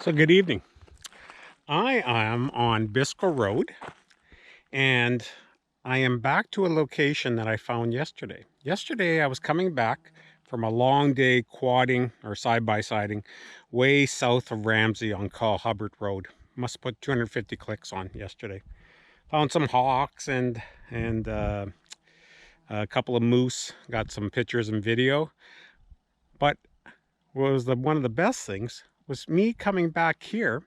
So good evening. I am on Biscoe Road and I am back to a location that I found yesterday. Yesterday I was coming back from a long day quadding or side-by-siding way south of Ramsey on Call Hubbard Road. Must put 250 clicks on yesterday. Found some hawks and a couple of moose. Got some pictures and video. But what was one of the best things was me coming back here,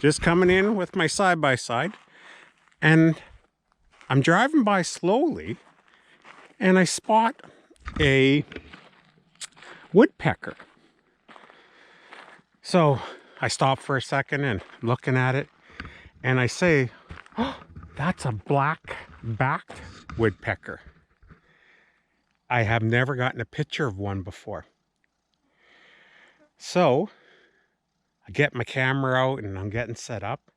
just coming in with my side-by-side, and I'm driving by slowly and I spot a woodpecker. So I stop for a second and I'm looking at it and I say, oh, that's a black-backed woodpecker. I have never gotten a picture of one before. So I get my camera out and I'm getting set up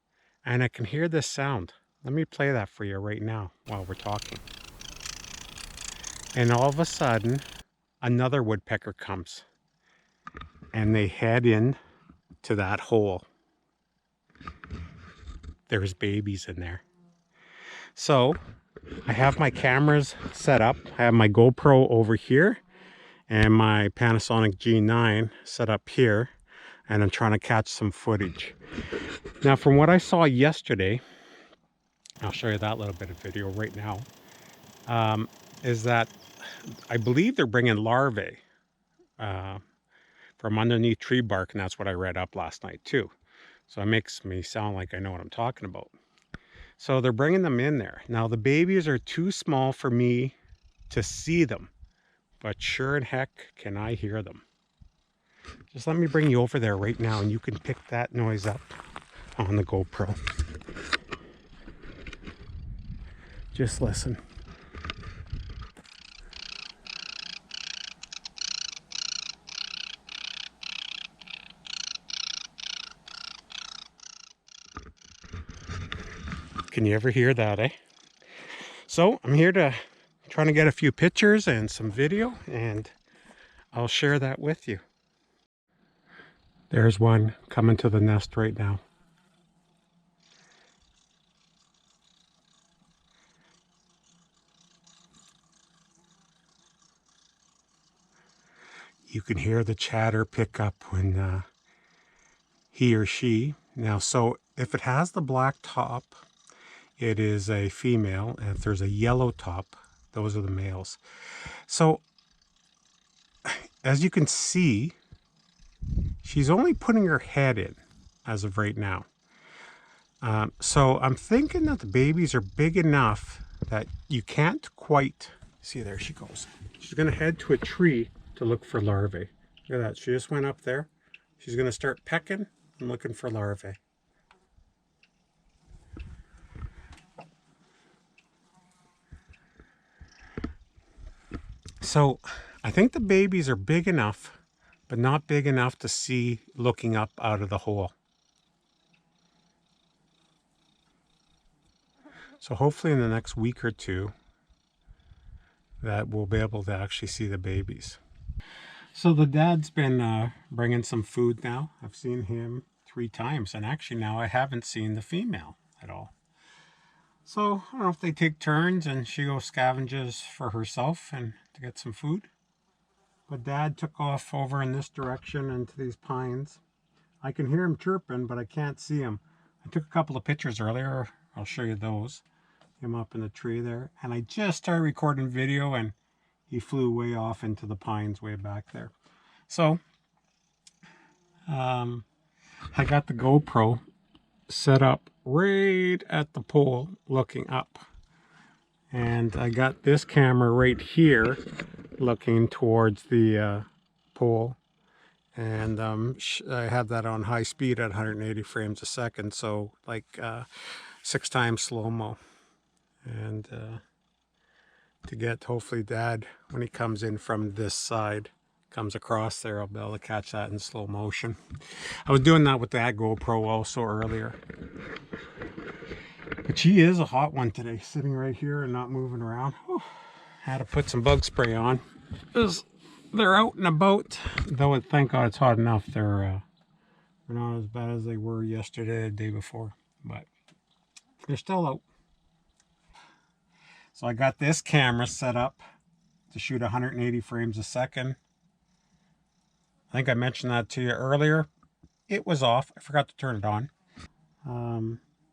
and I can hear this sound. Let me play that for you right now while we're talking. And all of a sudden, another woodpecker comes and they head in to that hole. There's babies in there. So I have my cameras set up. I have my GoPro over here and my Panasonic G9 set up here, and I'm trying to catch some footage. Now, from what I saw yesterday, I'll show you that little bit of video right now, is that I believe they're bringing larvae from underneath tree bark, and that's what I read up last night too. So it makes me sound like I know what I'm talking about. So they're bringing them in there. Now the babies are too small for me to see them, but sure and heck can I hear them. Just let me bring you over there right now and you can pick that noise up on the GoPro. Just listen. Can you ever hear that, eh? So I'm here to trying to get a few pictures and some video, and I'll share that with you. There's one coming to the nest right now. You can hear the chatter pick up when he or she. Now, so if it has the black top, it is a female, and if there's a yellow top, those are the males. So as you can see, she's only putting her head in as of right now. So I'm thinking that the babies are big enough that you can't quite see. There she goes. She's going to head to a tree to look for larvae. Look at that. She just went up there. She's going to start pecking and looking for larvae. So I think the babies are big enough, but not big enough to see looking up out of the hole. So hopefully in the next week or two that we'll be able to actually see the babies. So the dad's been bringing some food now. I've seen him 3 times, and actually now I haven't seen the female at all. So I don't know if they take turns and she goes scavenges for herself and to get some food. But Dad took off over in this direction into these pines. I can hear him chirping, but I can't see him. I took a couple of pictures earlier. I'll show you those. Him up in the tree there. And I just started recording video and he flew way off into the pines way back there. So I got the GoPro set up right at the pole looking up. And I got this camera right here looking towards the pole. And I have that on high speed at 180 frames a second. So like 6 times slow-mo. And to get hopefully Dad, when he comes in from this side, comes across there, I'll be able to catch that in slow motion. I was doing that with that GoPro also earlier. But she is a hot one today, sitting right here and not moving around. Whew. Had to put some bug spray on. They're out and about, though thank God it's hot enough. They're They're not as bad as they were yesterday, the day before, but they're still out. So I got this camera set up to shoot 180 frames a second. I think I mentioned that to you earlier. It was off. I forgot to turn it on.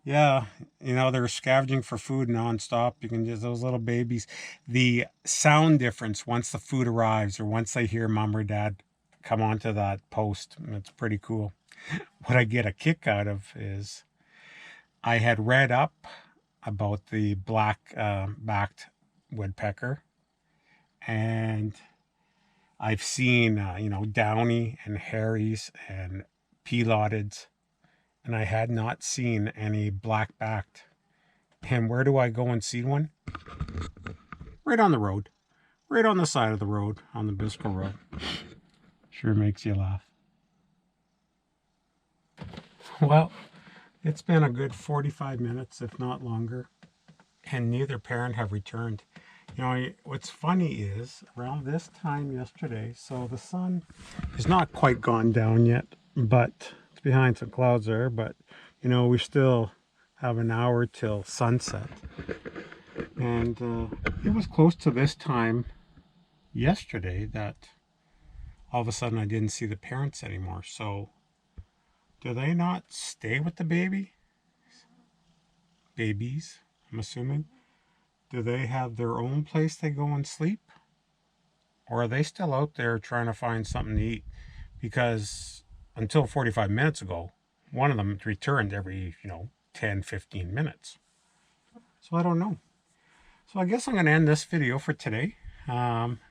Yeah, you know, they're scavenging for food nonstop. You can just, those little babies, the sound difference once the food arrives or once they hear mom or dad come onto that post, it's pretty cool. What I get a kick out of is I had read up about the black backed woodpecker, and I've seen, you know, downy and hairies and peloteds, and I had not seen any black backed. And where do I go and see one? Right on the road. Right on the side of the road, on the Bisco Road. Sure makes you laugh. Well, it's been a good 45 minutes, if not longer, and neither parent have returned. You know, what's funny is, around this time yesterday, so the sun is not quite gone down yet, but it's behind some clouds there, but, you know, we still have an hour till sunset. And it was close to this time yesterday that all of a sudden I didn't see the parents anymore. So do they not stay with the babies, I'm assuming? Do they have their own place they go and sleep? Or are they still out there trying to find something to eat? Because until 45 minutes ago, one of them returned every, 10, 15 minutes. So I don't know. So I guess I'm going to end this video for today.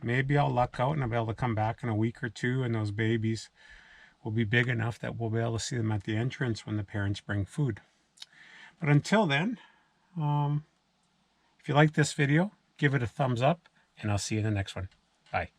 Maybe I'll luck out and I'll be able to come back in a week or two, and those babies will be big enough that we'll be able to see them at the entrance when the parents bring food. But until then, if you like this video, give it a thumbs up, and I'll see you in the next one. Bye.